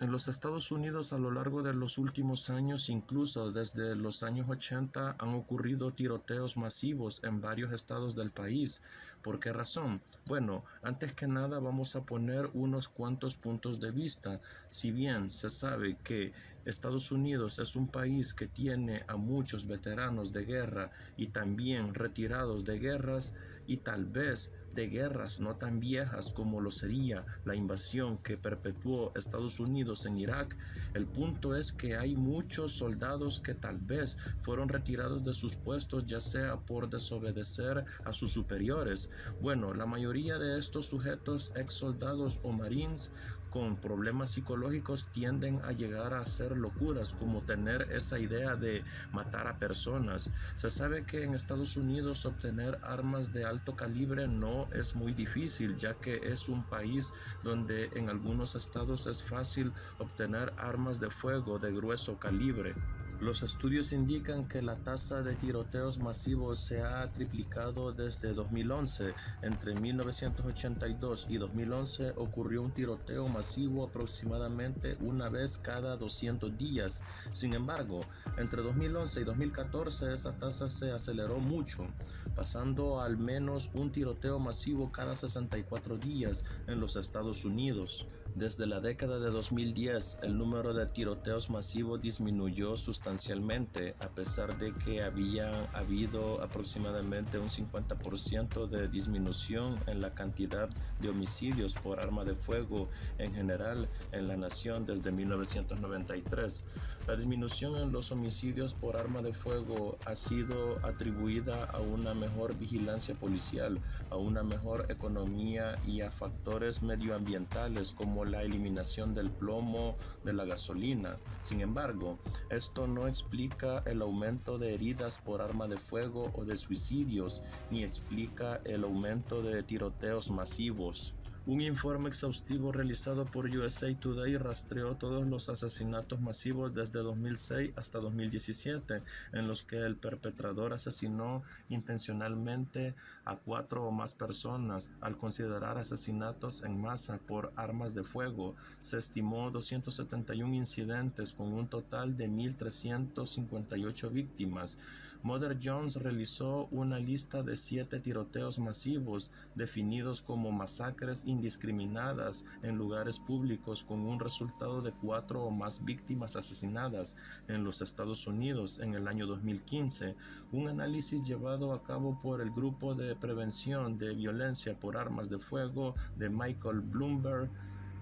En los Estados Unidos, a lo largo de los últimos años, incluso desde los años 80, han ocurrido tiroteos masivos en varios estados del país. ¿Por qué razón? Bueno, antes que nada vamos a poner unos cuantos puntos de vista. Si bien se sabe que Estados Unidos es un país que tiene a muchos veteranos de guerra y también retirados de guerras, y tal vez de guerras no tan viejas como lo sería la invasión que perpetuó Estados Unidos en Irak, el punto es que hay muchos soldados que tal vez fueron retirados de sus puestos, ya sea por desobedecer a sus superiores. Bueno, la mayoría de estos sujetos, ex soldados o marines con problemas psicológicos, tienden a llegar a hacer locuras, como tener esa idea de matar a personas. Se sabe que en Estados Unidos obtener armas de alto calibre no es muy difícil, ya que es un país donde en algunos estados es fácil obtener armas de fuego de grueso calibre. Los estudios indican que la tasa de tiroteos masivos se ha triplicado desde 2011. Entre 1982 y 2011 ocurrió un tiroteo masivo aproximadamente una vez cada 200 días. Sin embargo, entre 2011 y 2014 esa tasa se aceleró mucho, pasando a al menos un tiroteo masivo cada 64 días en los Estados Unidos. Desde la década de 2010, el número de tiroteos masivos disminuyó sustancialmente, a pesar de que había habido aproximadamente un 50% de disminución en la cantidad de homicidios por arma de fuego en general en la nación desde 1993. La disminución en los homicidios por arma de fuego ha sido atribuida a una mejor vigilancia policial, a una mejor economía y a factores medioambientales como la eliminación del plomo de la gasolina. Sin embargo, esto no explica el aumento de heridas por arma de fuego o de suicidios, ni explica el aumento de tiroteos masivos. Un informe exhaustivo realizado por USA Today rastreó todos los asesinatos masivos desde 2006 hasta 2017, en los que el perpetrador asesinó intencionalmente a 4 o más personas. Al considerar asesinatos en masa por armas de fuego, se estimó 271 incidentes con un total de 1.358 víctimas. Mother Jones realizó una lista de 7 tiroteos masivos definidos como masacres indiscriminadas en lugares públicos, con un resultado de 4 o más víctimas asesinadas en los Estados Unidos en el año 2015. Un análisis llevado a cabo por el Grupo de Prevención de Violencia por Armas de Fuego de Michael Bloomberg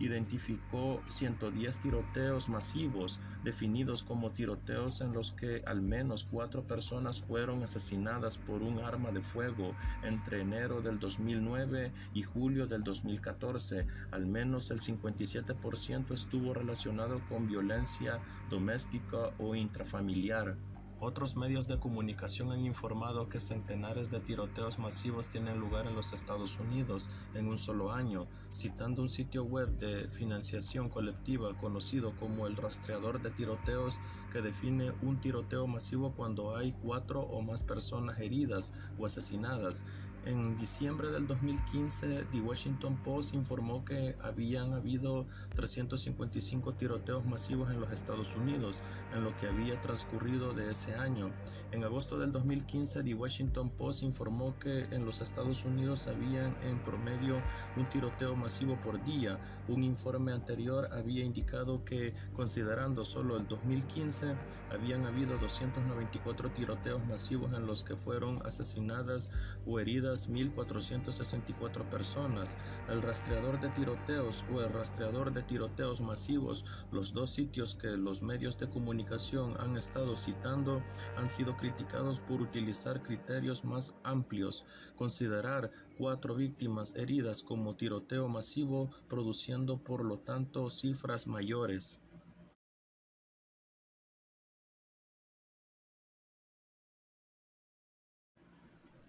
identificó 110 tiroteos masivos, definidos como tiroteos en los que al menos 4 personas fueron asesinadas por un arma de fuego entre enero del 2009 y julio del 2014. Al menos el 57% estuvo relacionado con violencia doméstica o intrafamiliar. Otros medios de comunicación han informado que centenares de tiroteos masivos tienen lugar en los Estados Unidos en un solo año, citando un sitio web de financiación colectiva conocido como el rastreador de tiroteos, que define un tiroteo masivo cuando hay 4 o más personas heridas o asesinadas. En diciembre del 2015, The Washington Post informó que habían habido 355 tiroteos masivos en los Estados Unidos en lo que había transcurrido de ese año. En agosto del 2015, The Washington Post informó que en los Estados Unidos habían en promedio un tiroteo masivo por día. Un informe anterior había indicado que, considerando solo el 2015, habían habido 294 tiroteos masivos en los que fueron asesinadas o heridas 1.464 personas. El rastreador de tiroteos o el rastreador de tiroteos masivos, los dos sitios que los medios de comunicación han estado citando, han sido criticados por utilizar criterios más amplios, considerar 4 víctimas heridas como tiroteo masivo, produciendo por lo tanto cifras mayores.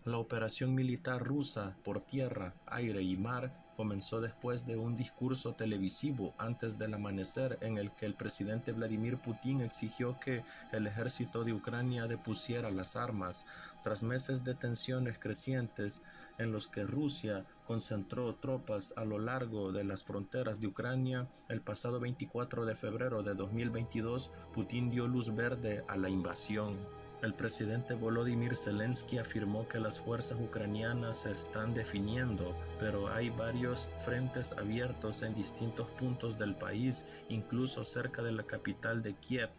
La operación militar rusa por tierra, aire y mar comenzó después de un discurso televisivo antes del amanecer en el que el presidente Vladimir Putin exigió que el ejército de Ucrania depusiera las armas, tras meses de tensiones crecientes en los que Rusia concentró tropas a lo largo de las fronteras de Ucrania. El pasado 24 de febrero de 2022, Putin dio luz verde a la invasión. El presidente Volodymyr Zelensky afirmó que las fuerzas ucranianas se están definiendo, pero hay varios frentes abiertos en distintos puntos del país, incluso cerca de la capital de Kiev.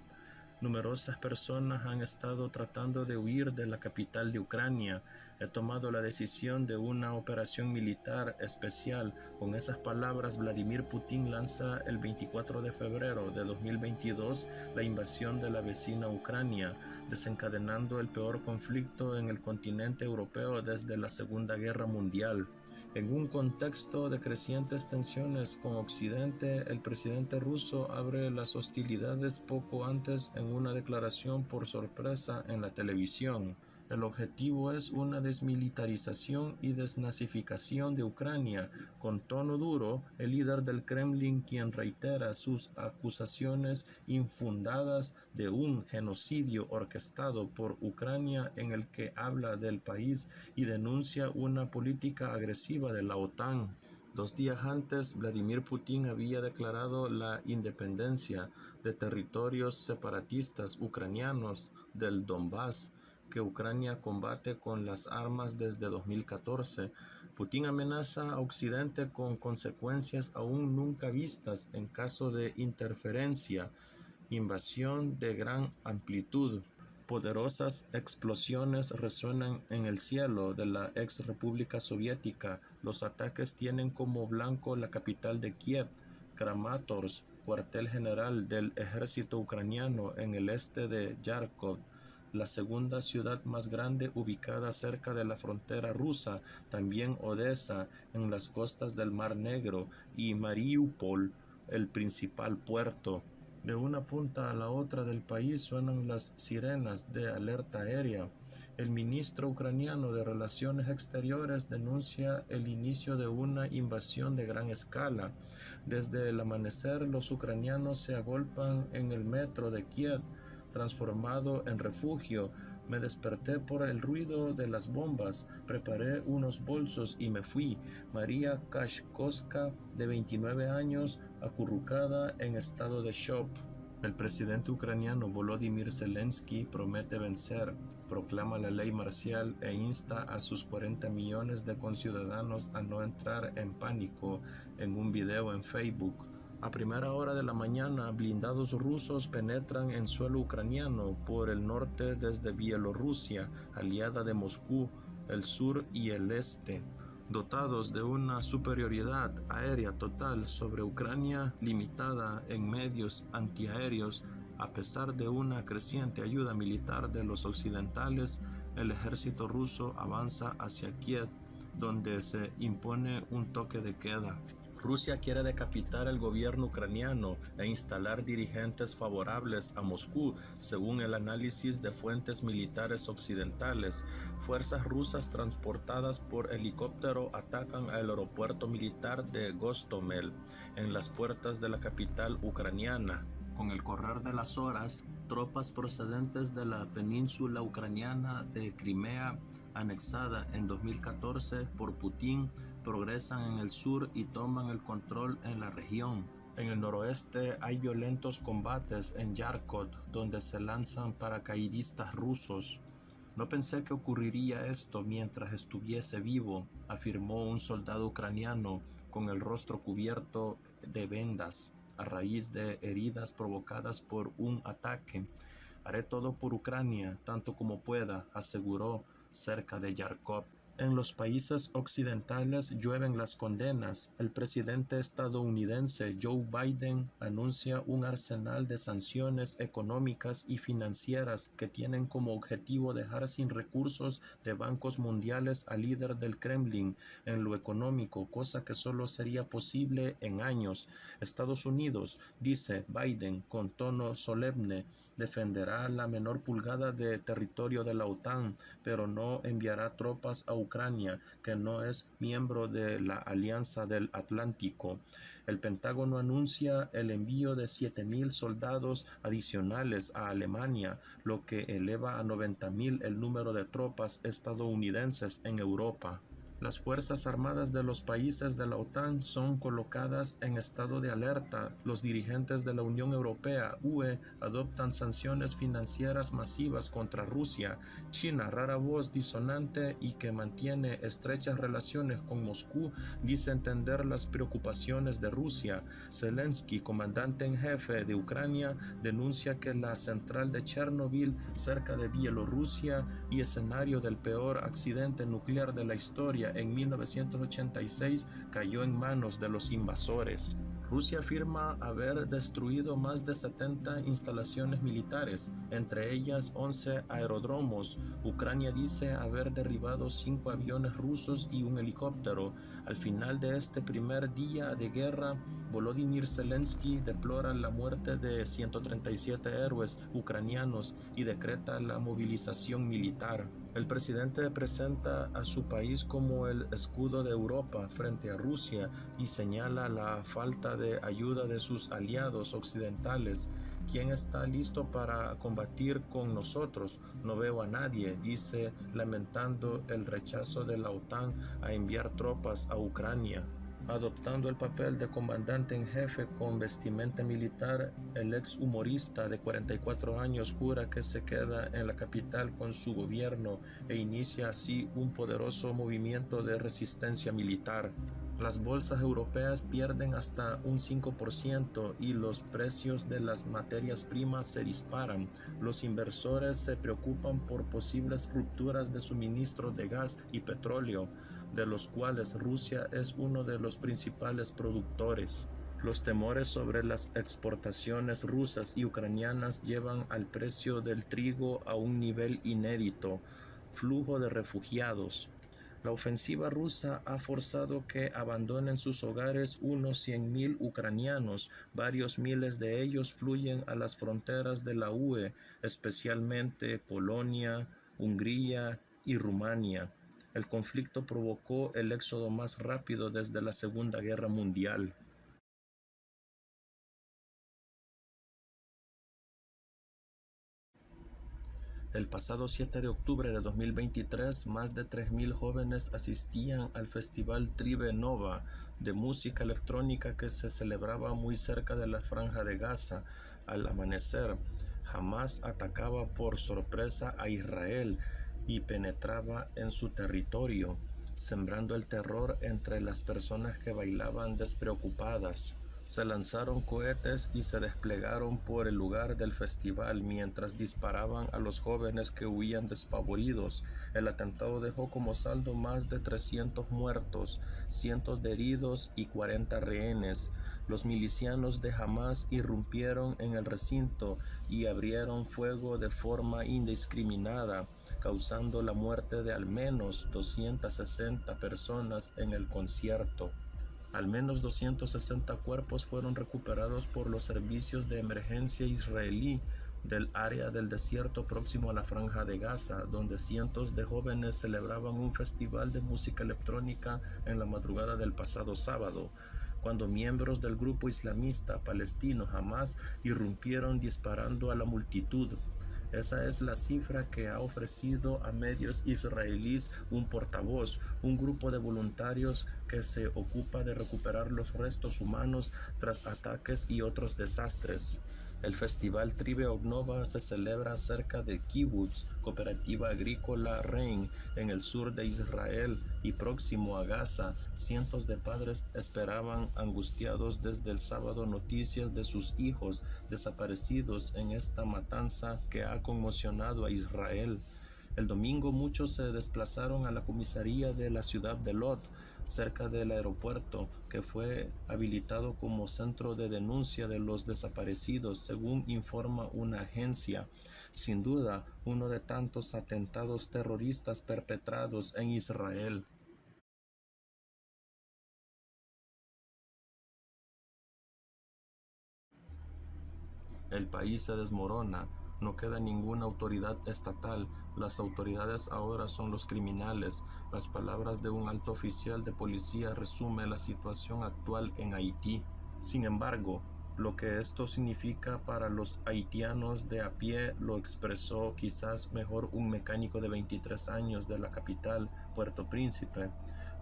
Numerosas personas han estado tratando de huir de la capital de Ucrania. He tomado la decisión de una operación militar especial. Con esas palabras, Vladimir Putin lanza el 24 de febrero de 2022 la invasión de la vecina Ucrania, desencadenando el peor conflicto en el continente europeo desde la Segunda Guerra Mundial. En un contexto de crecientes tensiones con Occidente, el presidente ruso abre las hostilidades poco antes en una declaración por sorpresa en la televisión. El objetivo es una desmilitarización y desnazificación de Ucrania. Con tono duro, el líder del Kremlin, quien reitera sus acusaciones infundadas de un genocidio orquestado por Ucrania, en el que habla del país y denuncia una política agresiva de la OTAN. 2 días antes, Vladimir Putin había declarado la independencia de territorios separatistas ucranianos del Donbass, que Ucrania combate con las armas desde 2014. Putin amenaza a Occidente con consecuencias aún nunca vistas en caso de interferencia, invasión de gran amplitud. Poderosas explosiones resuenan en el cielo de la ex República Soviética. Los ataques tienen como blanco la capital de Kiev, Kramatorsk, cuartel general del ejército ucraniano en el este de Yarkov, la segunda ciudad más grande ubicada cerca de la frontera rusa, también Odessa en las costas del Mar Negro y Mariupol, el principal puerto. De una punta a la otra del país suenan las sirenas de alerta aérea. El ministro ucraniano de Relaciones Exteriores denuncia el inicio de una invasión de gran escala. Desde el amanecer, los ucranianos se agolpan en el metro de Kiev, transformado en refugio. Me desperté por el ruido de las bombas, preparé unos bolsos y me fui. María Kashkovska, de 29 años, acurrucada en estado de shock. El presidente ucraniano Volodymyr Zelensky promete vencer, proclama la ley marcial e insta a sus 40 millones de conciudadanos a no entrar en pánico en un video en Facebook. A primera hora de la mañana, blindados rusos penetran en suelo ucraniano por el norte desde Bielorrusia, aliada de Moscú, el sur y el este. Dotados de una superioridad aérea total sobre Ucrania, limitada en medios antiaéreos, a pesar de una creciente ayuda militar de los occidentales, el ejército ruso avanza hacia Kiev, donde se impone un toque de queda. Rusia quiere decapitar el gobierno ucraniano e instalar dirigentes favorables a Moscú, según el análisis de fuentes militares occidentales. Fuerzas rusas transportadas por helicóptero atacan el aeropuerto militar de Gostomel, en las puertas de la capital ucraniana. Con el correr de las horas, tropas procedentes de la península ucraniana de Crimea, anexada en 2014 por Putin, progresan en el sur y toman el control en la región. En el noroeste hay violentos combates en Yarkov, donde se lanzan paracaidistas rusos. No pensé que ocurriría esto mientras estuviese vivo, afirmó un soldado ucraniano con el rostro cubierto de vendas a raíz de heridas provocadas por un ataque. Haré todo por Ucrania, tanto como pueda, aseguró cerca de Yarkov. En los países occidentales llueven las condenas. El presidente estadounidense Joe Biden anuncia un arsenal de sanciones económicas y financieras que tienen como objetivo dejar sin recursos de bancos mundiales al líder del Kremlin en lo económico, cosa que solo sería posible en años. Estados Unidos, dice Biden con tono solemne, defenderá la menor pulgada de territorio de la OTAN, pero no enviará tropas a Ucrania, que no es miembro de la Alianza del Atlántico. El Pentágono anuncia el envío de 7.000 soldados adicionales a Alemania, lo que eleva a 90.000 el número de tropas estadounidenses en Europa. Las Fuerzas Armadas de los países de la OTAN son colocadas en estado de alerta. Los dirigentes de la Unión Europea, UE, adoptan sanciones financieras masivas contra Rusia. China, rara voz disonante y que mantiene estrechas relaciones con Moscú, dice entender las preocupaciones de Rusia. Zelensky, comandante en jefe de Ucrania, denuncia que la central de Chernobyl, cerca de Bielorrusia y escenario del peor accidente nuclear de la historia en 1986, cayó en manos de los invasores. Rusia afirma haber destruido más de 70 instalaciones militares, entre ellas 11 aeródromos. Ucrania dice haber derribado 5 aviones rusos y un helicóptero. Al final de este primer día de guerra, Volodymyr Zelensky deplora la muerte de 137 héroes ucranianos y decreta la movilización militar. El presidente presenta a su país como el escudo de Europa frente a Rusia y señala la falta de ayuda de sus aliados occidentales. ¿Quién está listo para combatir con nosotros? No veo a nadie, dice, lamentando el rechazo de la OTAN a enviar tropas a Ucrania. Adoptando el papel de comandante en jefe con vestimenta militar, el ex humorista de 44 años jura que se queda en la capital con su gobierno e inicia así un poderoso movimiento de resistencia militar. Las bolsas europeas pierden hasta un 5% y los precios de las materias primas se disparan. Los inversores se preocupan por posibles rupturas de suministro de gas y petróleo, de los cuales Rusia es uno de los principales productores. Los temores sobre las exportaciones rusas y ucranianas llevan al precio del trigo a un nivel inédito. Flujo de refugiados. La ofensiva rusa ha forzado que abandonen sus hogares unos 100.000 ucranianos. Varios miles de ellos fluyen a las fronteras de la UE, especialmente Polonia, Hungría y Rumania. El conflicto provocó el éxodo más rápido desde la Segunda Guerra Mundial. El pasado 7 de octubre de 2023, más de 3.000 jóvenes asistían al Festival Tribe Nova de música electrónica que se celebraba muy cerca de la Franja de Gaza. Al amanecer, Hamás atacaba por sorpresa a Israel y penetraba en su territorio, sembrando el terror entre las personas que bailaban despreocupadas. Se lanzaron cohetes y se desplegaron por el lugar del festival mientras disparaban a los jóvenes que huían despavoridos. El atentado dejó como saldo más de 300 muertos, cientos de heridos y 40 rehenes. Los milicianos de Hamás irrumpieron en el recinto y abrieron fuego de forma indiscriminada, causando la muerte de al menos 260 personas en el concierto. Al menos 260 cuerpos fueron recuperados por los servicios de emergencia israelí del área del desierto próximo a la Franja de Gaza, donde cientos de jóvenes celebraban un festival de música electrónica en la madrugada del pasado sábado, cuando miembros del grupo islamista palestino Hamás irrumpieron disparando a la multitud. Esa es la cifra que ha ofrecido a medios israelíes un portavoz, un grupo de voluntarios que se ocupa de recuperar los restos humanos tras ataques y otros desastres. El festival Tribe Nova se celebra cerca de Kibbutz, cooperativa agrícola Rein, en el sur de Israel y próximo a Gaza. Cientos de padres esperaban angustiados desde el sábado noticias de sus hijos desaparecidos en esta matanza que ha conmocionado a Israel. El domingo muchos se desplazaron a la comisaría de la ciudad de Lod, cerca del aeropuerto, que fue habilitado como centro de denuncia de los desaparecidos, según informa una agencia. Sin duda, uno de tantos atentados terroristas perpetrados en Israel. El país se desmorona. No queda ninguna autoridad estatal. Las autoridades ahora son los criminales. Las palabras de un alto oficial de policía resumen la situación actual en Haití. Sin embargo, lo que esto significa para los haitianos de a pie lo expresó quizás mejor un mecánico de 23 años de la capital, Puerto Príncipe.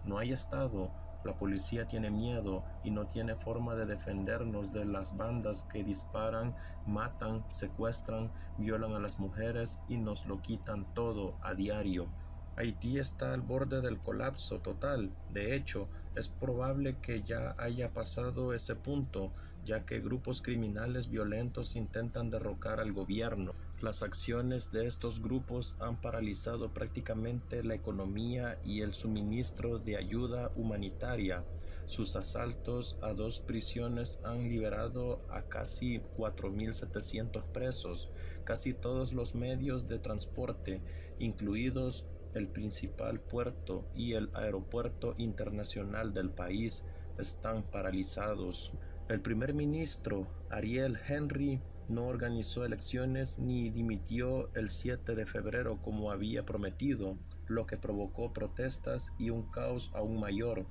No hay Estado, la policía tiene miedo y no tiene forma de defendernos de las bandas que disparan, matan, secuestran, violan a las mujeres y nos lo quitan todo a diario. Haití está al borde del colapso total. De hecho, es probable que ya haya pasado ese punto, ya que grupos criminales violentos intentan derrocar al gobierno. Las acciones de estos grupos han paralizado prácticamente la economía y el suministro de ayuda humanitaria. Sus asaltos a 2 prisiones han liberado a casi 4.700 presos. Casi todos los medios de transporte, incluidos el principal puerto y el aeropuerto internacional del país, están paralizados. El primer ministro Ariel Henry no organizó elecciones ni dimitió el 7 de febrero como había prometido, lo que provocó protestas y un caos aún mayor.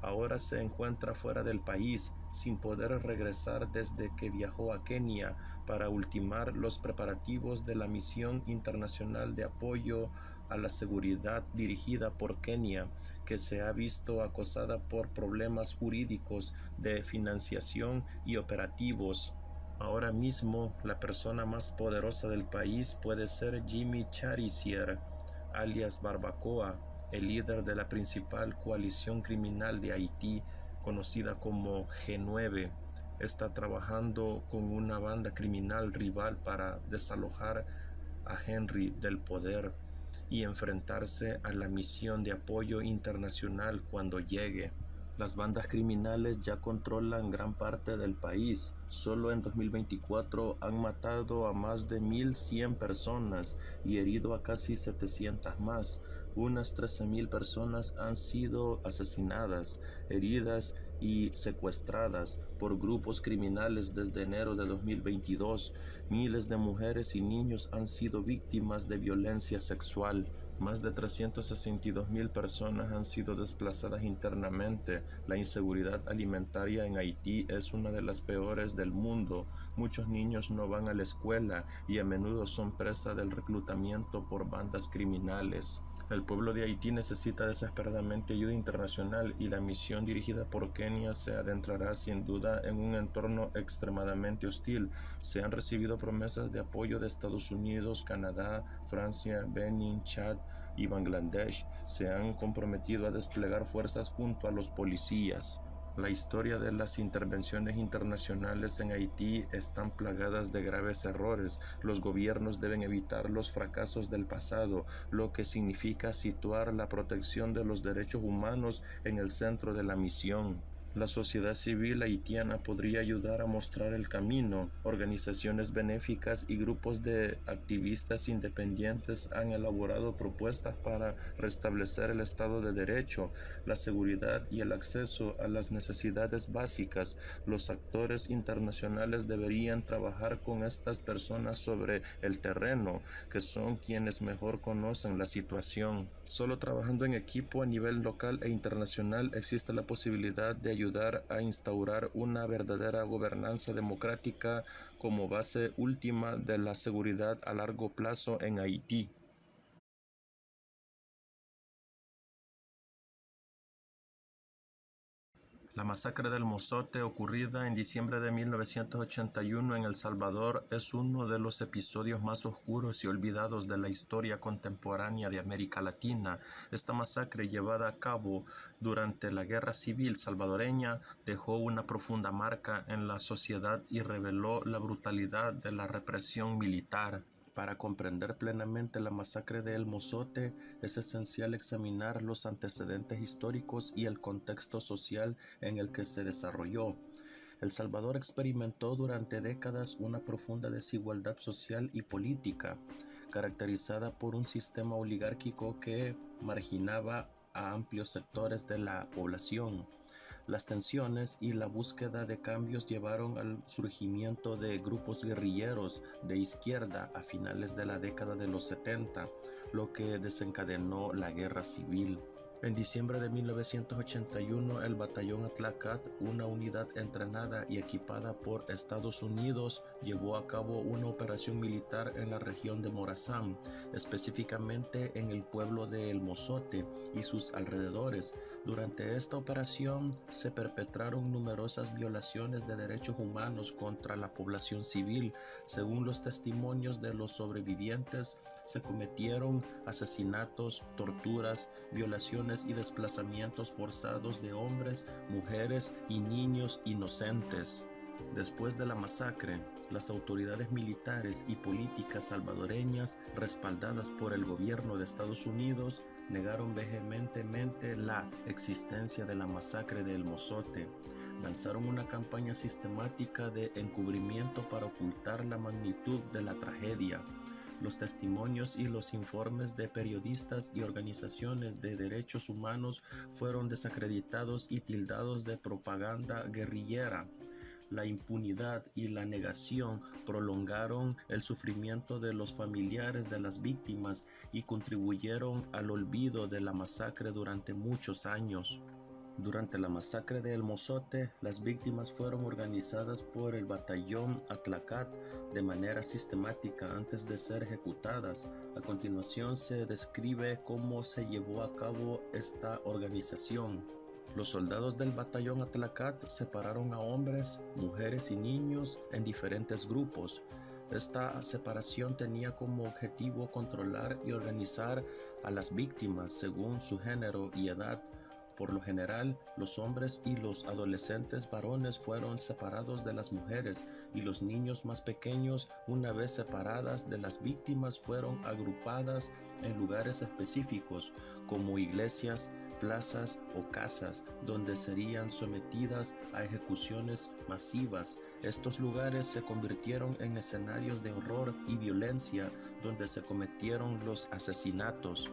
Ahora se encuentra fuera del país, sin poder regresar desde que viajó a Kenia para ultimar los preparativos de la misión internacional de apoyo a la seguridad dirigida por Kenia, que se ha visto acosada por problemas jurídicos de financiación y operativos. Ahora mismo, la persona más poderosa del país puede ser Jimmy Charisier, alias Barbacoa, el líder de la principal coalición criminal de Haití, conocida como G9. Está trabajando con una banda criminal rival para desalojar a Henry del poder y enfrentarse a la misión de apoyo internacional cuando llegue. Las bandas criminales ya controlan gran parte del país. Solo en 2024 han matado a más de 1.100 personas y herido a casi 700 más. Unas 13.000 personas han sido asesinadas, heridas y secuestradas por grupos criminales desde enero de 2022. Miles de mujeres y niños han sido víctimas de violencia sexual. Más de 362.000 personas han sido desplazadas internamente. La inseguridad alimentaria en Haití es una de las peores del mundo. Muchos niños no van a la escuela y a menudo son presa del reclutamiento por bandas criminales. El pueblo de Haití necesita desesperadamente ayuda internacional y la misión dirigida por Kenia se adentrará sin duda en un entorno extremadamente hostil. Se han recibido promesas de apoyo de Estados Unidos, Canadá, Francia, Benin, Chad y Bangladesh. Se han comprometido a desplegar fuerzas junto a los policías. La historia de las intervenciones internacionales en Haití están plagadas de graves errores. Los gobiernos deben evitar los fracasos del pasado, lo que significa situar la protección de los derechos humanos en el centro de la misión. La sociedad civil haitiana podría ayudar a mostrar el camino. Organizaciones benéficas y grupos de activistas independientes han elaborado propuestas para restablecer el Estado de Derecho, la seguridad y el acceso a las necesidades básicas. Los actores internacionales deberían trabajar con estas personas sobre el terreno, que son quienes mejor conocen la situación. Solo trabajando en equipo a nivel local e internacional existe la posibilidad de ayudar a instaurar una verdadera gobernanza democrática como base última de la seguridad a largo plazo en Haití. La masacre del Mozote, ocurrida en diciembre de 1981 en El Salvador, es uno de los episodios más oscuros y olvidados de la historia contemporánea de América Latina. Esta masacre, llevada a cabo durante la Guerra Civil salvadoreña, dejó una profunda marca en la sociedad y reveló la brutalidad de la represión militar. Para comprender plenamente la masacre de El Mozote, es esencial examinar los antecedentes históricos y el contexto social en el que se desarrolló. El Salvador experimentó durante décadas una profunda desigualdad social y política, caracterizada por un sistema oligárquico que marginaba a amplios sectores de la población. Las tensiones y la búsqueda de cambios llevaron al surgimiento de grupos guerrilleros de izquierda a finales de la década de los 70, lo que desencadenó la guerra civil. En diciembre de 1981, el Batallón Atlacat, una unidad entrenada y equipada por Estados Unidos, llevó a cabo una operación militar en la región de Morazán, específicamente en el pueblo de El Mozote y sus alrededores. Durante esta operación se perpetraron numerosas violaciones de derechos humanos contra la población civil. Según los testimonios de los sobrevivientes, se cometieron asesinatos, torturas, violaciones y desplazamientos forzados de hombres, mujeres y niños inocentes. Después de la masacre, las autoridades militares y políticas salvadoreñas, respaldadas por el gobierno de Estados Unidos, negaron vehementemente la existencia de la masacre de El Mozote. Lanzaron una campaña sistemática de encubrimiento para ocultar la magnitud de la tragedia. Los testimonios y los informes de periodistas y organizaciones de derechos humanos fueron desacreditados y tildados de propaganda guerrillera. La impunidad y la negación prolongaron el sufrimiento de los familiares de las víctimas y contribuyeron al olvido de la masacre durante muchos años. Durante la masacre de El Mozote, las víctimas fueron organizadas por el Batallón Atlacat de manera sistemática antes de ser ejecutadas. A continuación se describe cómo se llevó a cabo esta organización. Los soldados del Batallón Atlacat separaron a hombres, mujeres y niños en diferentes grupos. Esta separación tenía como objetivo controlar y organizar a las víctimas según su género y edad. Por lo general, los hombres y los adolescentes varones fueron separados de las mujeres y los niños más pequeños, una vez separadas de las víctimas, fueron agrupadas en lugares específicos como iglesias, plazas o casas donde serían sometidas a ejecuciones masivas. Estos lugares se convirtieron en escenarios de horror y violencia donde se cometieron los asesinatos.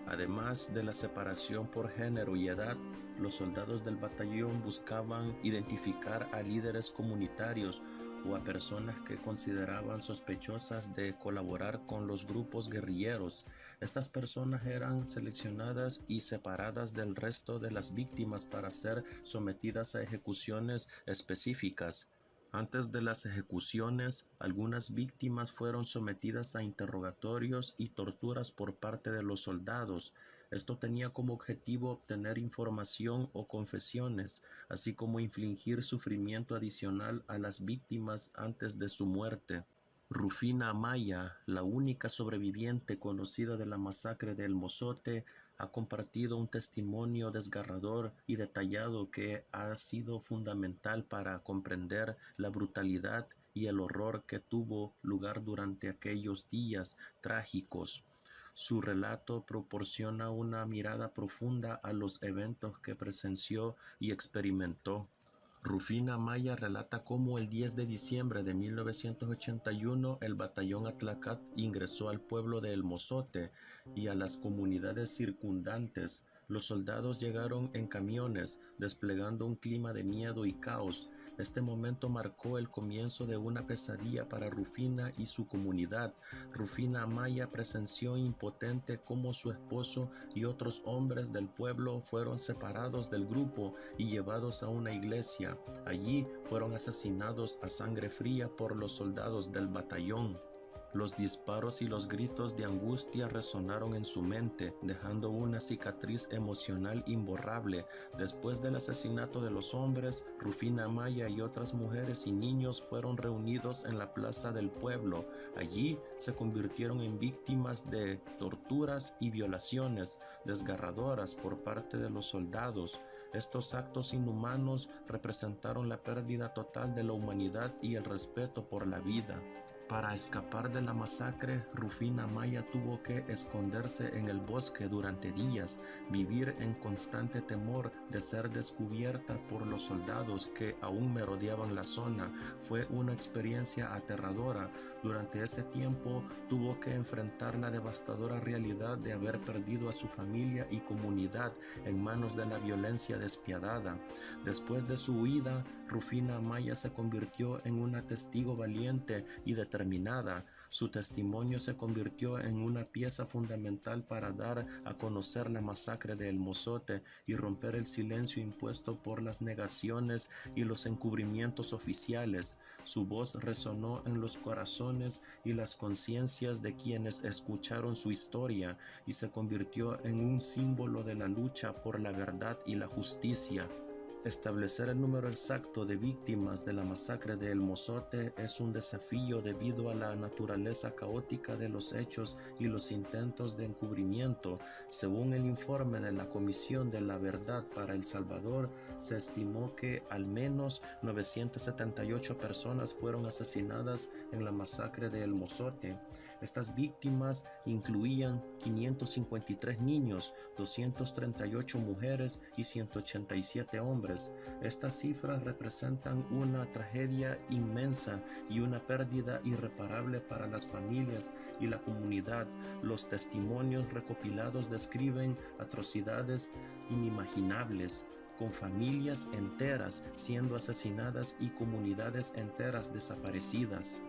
Además de la separación por género y edad, los soldados del batallón buscaban identificar a líderes comunitarios o a personas que consideraban sospechosas de colaborar con los grupos guerrilleros. Estas personas eran seleccionadas y separadas del resto de las víctimas para ser sometidas a ejecuciones específicas. Antes de las ejecuciones, algunas víctimas fueron sometidas a interrogatorios y torturas por parte de los soldados. Esto tenía como objetivo obtener información o confesiones, así como infligir sufrimiento adicional a las víctimas antes de su muerte. Rufina Amaya, la única sobreviviente conocida de la masacre de El Mozote, ha compartido un testimonio desgarrador y detallado que ha sido fundamental para comprender la brutalidad y el horror que tuvo lugar durante aquellos días trágicos. Su relato proporciona una mirada profunda a los eventos que presenció y experimentó. Rufina Amaya relata cómo el 10 de diciembre de 1981 el batallón Atlacat ingresó al pueblo de El Mozote y a las comunidades circundantes. Los soldados llegaron en camiones, desplegando un clima de miedo y caos. Este momento marcó el comienzo de una pesadilla para Rufina y su comunidad. Rufina Amaya presenció impotente cómo su esposo y otros hombres del pueblo fueron separados del grupo y llevados a una iglesia. Allí fueron asesinados a sangre fría por los soldados del batallón. Los disparos y los gritos de angustia resonaron en su mente, dejando una cicatriz emocional imborrable. Después del asesinato de los hombres, Rufina Amaya y otras mujeres y niños fueron reunidos en la plaza del pueblo. Allí se convirtieron en víctimas de torturas y violaciones desgarradoras por parte de los soldados. Estos actos inhumanos representaron la pérdida total de la humanidad y el respeto por la vida. Para escapar de la masacre, Rufina Maya tuvo que esconderse en el bosque durante días, vivir en constante temor de ser descubierta por los soldados que aún merodeaban la zona. Fue una experiencia aterradora. Durante ese tiempo tuvo que enfrentar la devastadora realidad de haber perdido a su familia y comunidad en manos de la violencia despiadada. Después de su huida, Rufina Maya se convirtió en una testigo valiente y determinada. Su testimonio se convirtió en una pieza fundamental para dar a conocer la masacre de El Mozote y romper el silencio impuesto por las negaciones y los encubrimientos oficiales. Su voz resonó en los corazones y las conciencias de quienes escucharon su historia y se convirtió en un símbolo de la lucha por la verdad y la justicia. Establecer el número exacto de víctimas de la masacre de El Mozote es un desafío debido a la naturaleza caótica de los hechos y los intentos de encubrimiento. Según el informe de la Comisión de la Verdad para El Salvador, se estimó que al menos 978 personas fueron asesinadas en la masacre de El Mozote. Estas víctimas incluían 553 niños, 238 mujeres y 187 hombres. Estas cifras representan una tragedia inmensa y una pérdida irreparable para las familias y la comunidad. Los testimonios recopilados describen atrocidades inimaginables, con familias enteras siendo asesinadas y comunidades enteras desaparecidas.